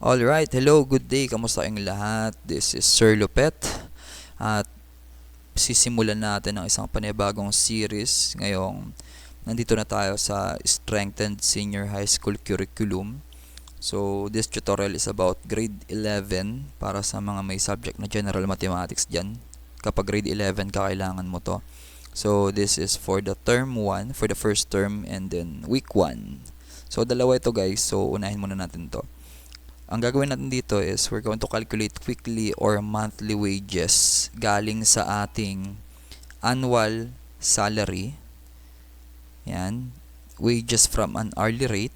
Alright, hello, good day, kamusta kayong lahat? This is Sir Lupet at sisimulan natin ang isang panibagong series. Ngayong nandito na tayo sa Strengthened Senior High School Curriculum. So, this tutorial is about grade 11 para sa mga may subject na General Mathematics dyan. Kapag grade 11 kakailangan mo to. So, this is for the term 1, for the first term, and then week 1. So, dalawa ito guys. So, unahin muna natin to. Ang gagawin natin dito is we're going to calculate weekly or monthly wages galing sa ating annual salary. Yan. Wages from an hourly rate.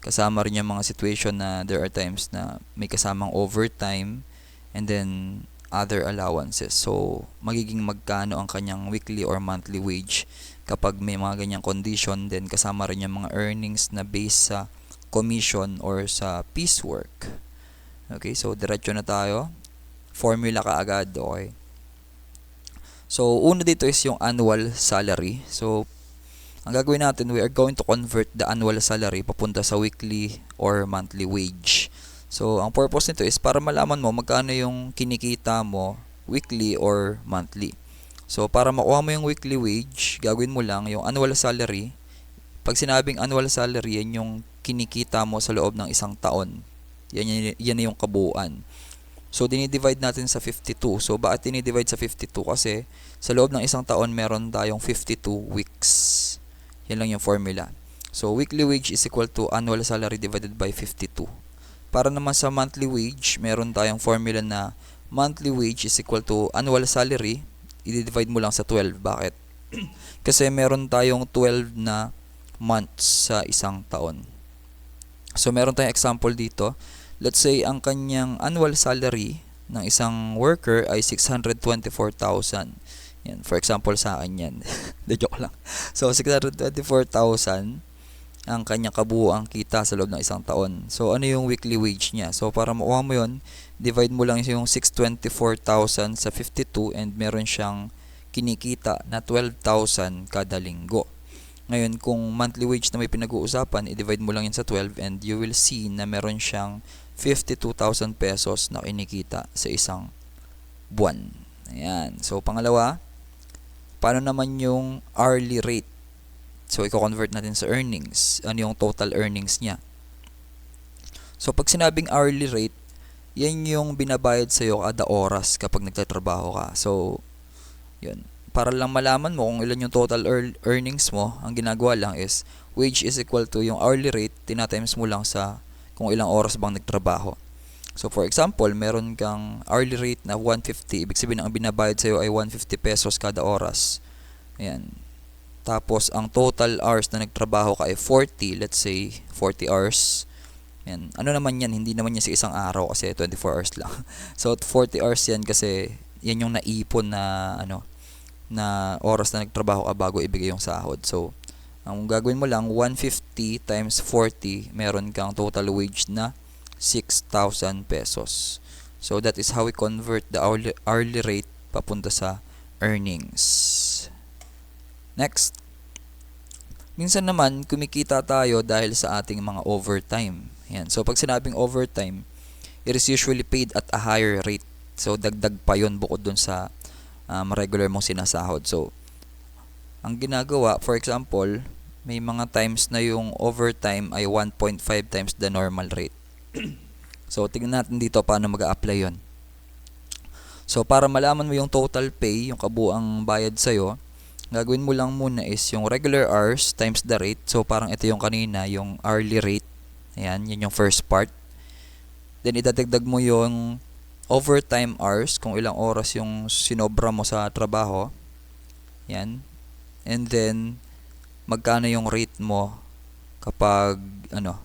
Kasama rin yung mga situation na there are times na may kasamang overtime and then other allowances. So, magiging magkano ang kanyang weekly or monthly wage kapag may mga ganyang condition. Then, kasama rin yung mga earnings na based sa commission or sa piecework. Okay, so diretso na tayo. Formula kaagad, okay. So, una dito is yung annual salary. So, ang gagawin natin, we are going to convert the annual salary papunta sa weekly or monthly wage. So, ang purpose nito is para malaman mo magkano yung kinikita mo weekly or monthly. So, para makuha mo yung weekly wage, gagawin mo lang yung annual salary. Pag sinabing annual salary, yan yung kinikita mo sa loob ng isang taon. Yan yung kabuuan. So, dinidivide natin sa 52. So, bakit dinidivide sa 52? Kasi sa loob ng isang taon, meron tayong 52 weeks. Yan lang yung formula. So, weekly wage is equal to annual salary divided by 52. Para naman sa monthly wage, meron tayong formula na monthly wage is equal to annual salary. I-divide mo lang sa 12. Bakit? Kasi meron tayong 12 na months sa isang taon. So, meron tayong example dito. Let's say, ang kanyang annual salary ng isang worker ay 624,000. Yan, for example sa akin yan. De joke lang. So, 624,000 ang kanyang kabuuang kita sa loob ng isang taon. So, ano yung weekly wage niya? So, para makuha mo yun, divide mo lang yung 624,000 sa 52 and meron siyang kinikita na 12,000 kada linggo. Ngayon, kung monthly wage na may pinag-uusapan, i-divide mo lang yun sa 12 and you will see na meron siyang 52,000 pesos na kinikita sa isang buwan. Ayan. So, pangalawa, paano naman yung hourly rate? So, i-convert natin sa earnings. Ano yung total earnings niya? So, pag sinabing hourly rate, yan yung binabayad sa'yo kada oras kapag nagtatrabaho ka. So, yun. Para lang malaman mo kung ilan yung total earnings mo, ang ginagawa lang is wage is equal to yung hourly rate, tinatimes mo lang sa kung ilang oras bang nagtrabaho. So, for example, meron kang hourly rate na 150. Ibig sabihin, ang binabayad sa'yo ay 150 pesos kada oras. Ayan. Tapos, ang total hours na nagtrabaho ka ay 40. Let's say, 40 hours. Ayan. Ano naman yan? Hindi naman yan sa isang araw kasi 24 hours lang. So, 40 hours yan kasi yan yung naipon na oras na nagtrabaho ka bago ibigay yung sahod. So, ang gagawin mo lang, 150 times 40, meron kang total wage na 6,000 pesos. So, that is how we convert the hourly rate papunta sa earnings. Next. Minsan naman, kumikita tayo dahil sa ating mga overtime. Yan. So, pag sinabing overtime, it is usually paid at a higher rate. So, dagdag pa yun bukod dun sa regular mong sinasahod. So, ang ginagawa, for example, may mga times na yung overtime ay 1.5 times the normal rate. So, tingnan natin dito paano mag-a-apply yun. So, para malaman mo yung total pay, yung kabuang bayad sa'yo, gagawin mo lang muna is yung regular hours times the rate. So, parang ito yung kanina, yung hourly rate. Ayan, yun yung first part. Then, idadagdag mo yung overtime hours, kung ilang oras yung sinobra mo sa trabaho. Yan. And then, magkano yung rate mo kapag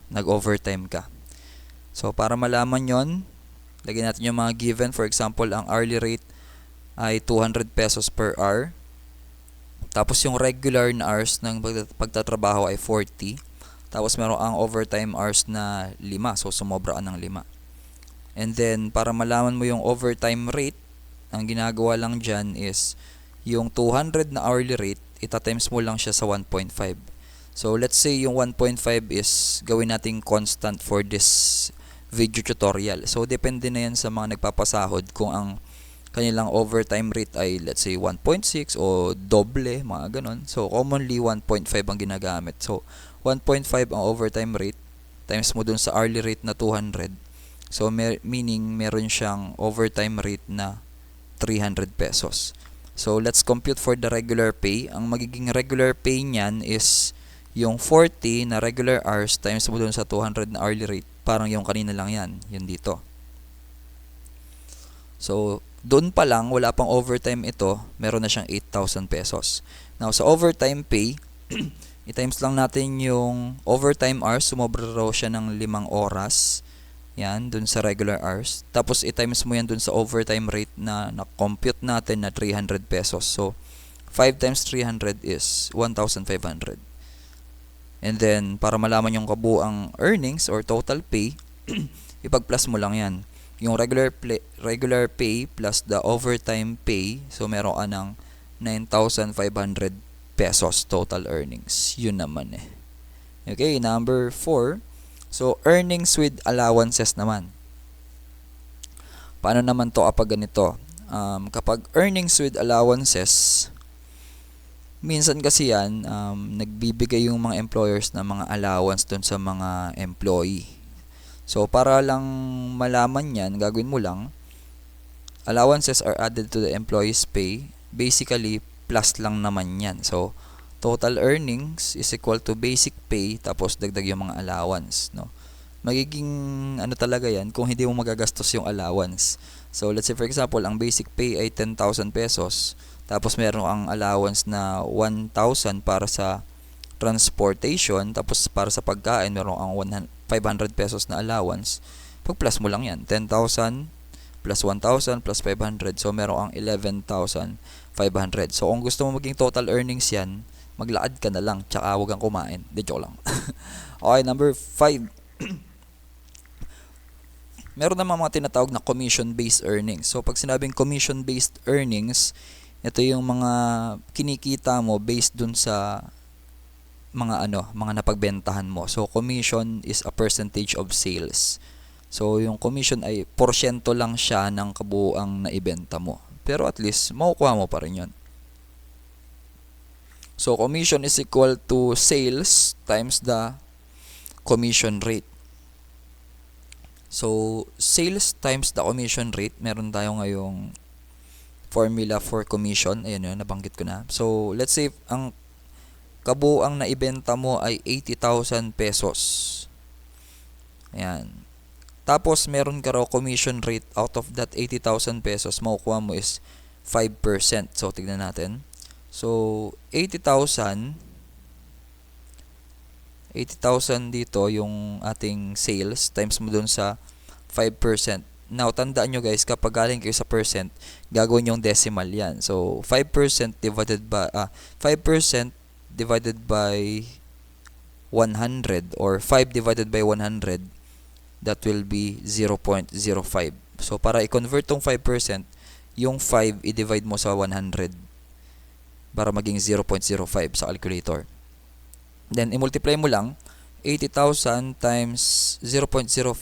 nag-overtime ka. So, para malaman yon, lagyan natin yung mga given. For example, ang hourly rate ay 200 pesos per hour. Tapos, yung regular na hours ng pagtatrabaho ay 40. Tapos, meron ang overtime hours na 5. So, sumobra ka ng 5. And then, para malaman mo yung overtime rate, ang ginagawa lang dyan is, yung 200 na hourly rate, itatimes mo lang siya sa 1.5. So, let's say yung 1.5 is gawin nating constant for this video tutorial. So, depende na yan sa mga nagpapasahod kung ang kanilang overtime rate ay let's say 1.6 o doble, mga ganon. So, commonly 1.5 ang ginagamit. So, 1.5 ang overtime rate times mo dun sa hourly rate na 200. So, meaning meron siyang overtime rate na 300 pesos. So, let's compute for the regular pay. Ang magiging regular pay niyan is yung 40 na regular hours times mo dun sa 200 na hourly rate. Parang yung kanina lang yan. Yun dito. So, doon pa lang, wala pang overtime ito, meron na siyang 8,000 pesos. Now, sa overtime pay, i-times lang natin yung overtime hours. Sumobra raw siya ng 5 oras. Yan, dun sa regular hours. Tapos, i-times mo yan dun sa overtime rate na na-compute natin na 300 pesos. So, 5 times 300 is 1,500. And then, para malaman yung kabuang earnings or total pay, ipag-plus mo lang yan. Yung regular pay plus the overtime pay, so meron ka ng 9,500 pesos total earnings. Yun naman eh. Okay, number 4. So, earnings with allowances naman. Paano naman to kapag ganito? Kapag earnings with allowances, minsan kasi yan, nagbibigay yung mga employers ng mga allowance dun sa mga employee. So, para lang malaman yan, gagawin mo lang, allowances are added to the employee's pay. Basically, plus lang naman yan. So, total earnings is equal to basic pay tapos dagdag yung mga allowance, no? Magiging ano talaga yan kung hindi mo magagastos yung allowance. So, let's say for example, ang basic pay ay 10,000 pesos. Tapos meron ang allowance na 1,000 para sa transportation. Tapos para sa pagkain, meron ang 500 pesos na allowance. Pag-plus mo lang yan. 10,000 plus 1,000 plus 500. So, meron ang 11,500. So, kung gusto mo maging total earnings yan, maglakad ka na lang. Tsaka huwag kang kumain. Di joke lang. Okay, number 5. Meron naman mga tinatawag na commission-based earnings. So, pag sinabing commission-based earnings, ito yung mga kinikita mo based dun sa mga napagbentahan mo. So, commission is a percentage of sales. So, yung commission ay porsyento lang siya ng kabuuang naibenta mo. Pero at least, makukuha mo pa rin yun. So, commission is equal to sales times the commission rate. So, sales times the commission rate, meron tayo ngayong formula for commission. Ayan yun, nabanggit ko na. So, let's say, ang kabuuang naibenta mo ay 80,000 pesos. Ayan. Tapos, meron ka raw commission rate out of that 80,000 pesos, makukuha mo is 5%. So, tignan natin. So, 80,000 dito yung ating sales times mo dun sa 5%. Now, tandaan nyo guys, kapag galing kayo sa percent, gagawin yung decimal yan. So, 5% divided by 5% divided by 100 or 5 divided by 100, that will be 0.05. So, para i-convert tong 5%, yung 5 i-divide mo sa 100 para maging 0.05 sa calculator. Then, i-multiply mo lang, 80,000 times 0.05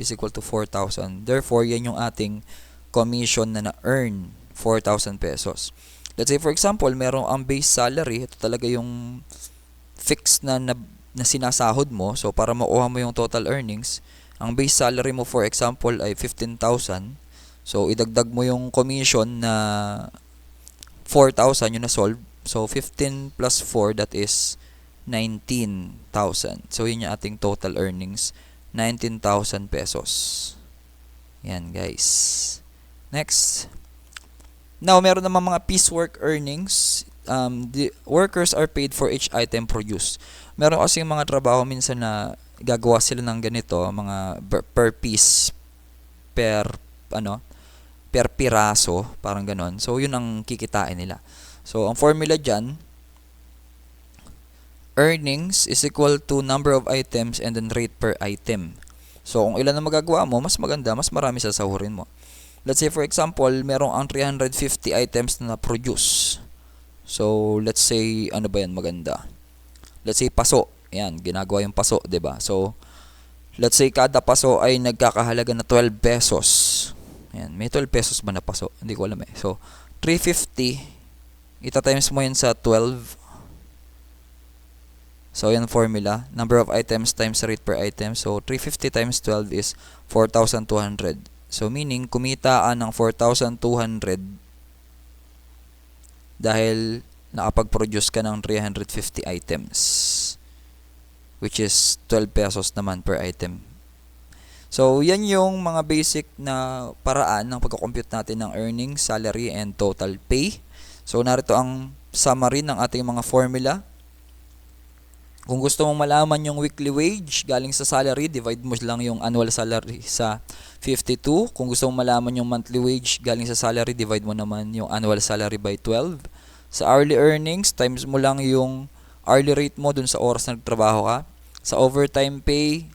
is equal to 4,000. Therefore, yan yung ating commission na na-earn, 4,000 pesos. Let's say, for example, merong ang base salary, ito talaga yung fixed na sinasahod mo. So, para makuha mo yung total earnings, ang base salary mo, for example, ay 15,000. So, idagdag mo yung commission na 4,000, yun na solve. So, 15 plus 4, that is 19,000. So, yun yung ating total earnings, 19,000 pesos. Yan, guys. Next. Now, meron naman mga piecework earnings. The workers are paid for each item produced. Meron kasi mga trabaho minsan na gagawa sila ng ganito, mga per piece, per piraso, parang ganon. So, yun ang kikitain nila. So, ang formula dyan, earnings is equal to number of items and then rate per item. So, kung ilan na magagawa mo, mas maganda, mas marami sasahurin mo. Let's say, for example, merong ang 350 items na produce. So, let's say, ano ba yan maganda? Let's say, paso. Yan, ginagawa yung paso, 'di ba? So, let's say kada paso ay nagkakahalaga na 12 pesos. Ayan, may 12 pesos ba na paso? Hindi ko alam eh. So, 350, ita-times mo yan sa 12. So, yan formula. Number of items times rate per item. So, 350 times 12 is 4,200. So, meaning, kumitaan ng 4,200 dahil nakapag-produce ka ng 350 items. Which is 12 pesos naman per item. So, yan yung mga basic na paraan ng pagko-compute natin ng earnings, salary, and total pay. So, narito ang summary ng ating mga formula. Kung gusto mong malaman yung weekly wage galing sa salary, divide mo lang yung annual salary sa 52. Kung gusto mong malaman yung monthly wage galing sa salary, divide mo naman yung annual salary by 12. Sa hourly earnings, times mo lang yung hourly rate mo dun sa oras na nagtrabaho ka. Sa overtime pay,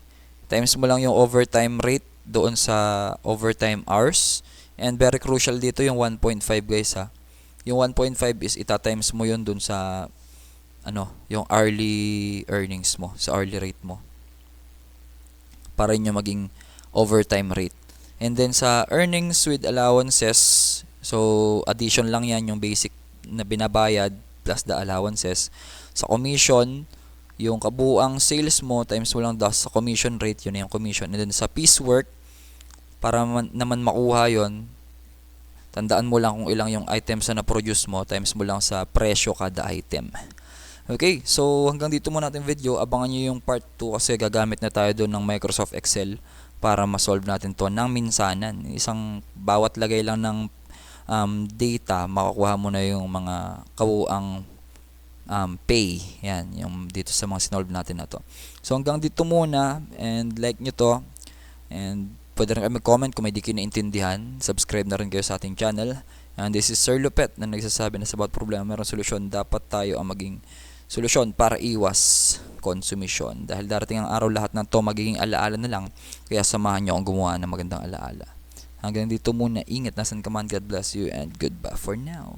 times mo lang yung overtime rate doon sa overtime hours. And very crucial dito yung 1.5 guys ha. Yung 1.5 is itatimes mo yun doon sa yung hourly earnings mo, sa hourly rate mo. Para yun yung maging overtime rate. And then sa earnings with allowances, so addition lang yan yung basic na binabayad plus the allowances. Sa commission, yung kabuang sales mo times mo lang sa commission rate, yun yung commission. And then sa piecework, para naman makuha yon, tandaan mo lang kung ilang yung items na na-produce mo times mo lang sa presyo kada item. Okay, so hanggang dito muna natin video. Abangan nyo yung part 2 kasi gagamit na tayo doon ng Microsoft Excel para ma-solve natin to ng minsanan. Isang bawat lagay lang ng data, makukuha mo na yung mga kabuang pay. Yan, yung dito sa mga sinolve natin na to. So hanggang dito muna, and like nyo to, and pwede rin kayo mag-comment kung may di kayo naintindihan. Subscribe na rin kayo sa ating channel. And this is Sir Lupet na nagsasabi na sa bawat problema mayroong solusyon. Dapat tayo ang maging solusyon para iwas konsumisyon. Dahil darating ang araw, lahat ng to magiging alaala na lang. Kaya samahan nyo ang gumawa ng magandang alaala. Hanggang dito muna, ingat, nasan ka man, God bless you, and goodbye for now.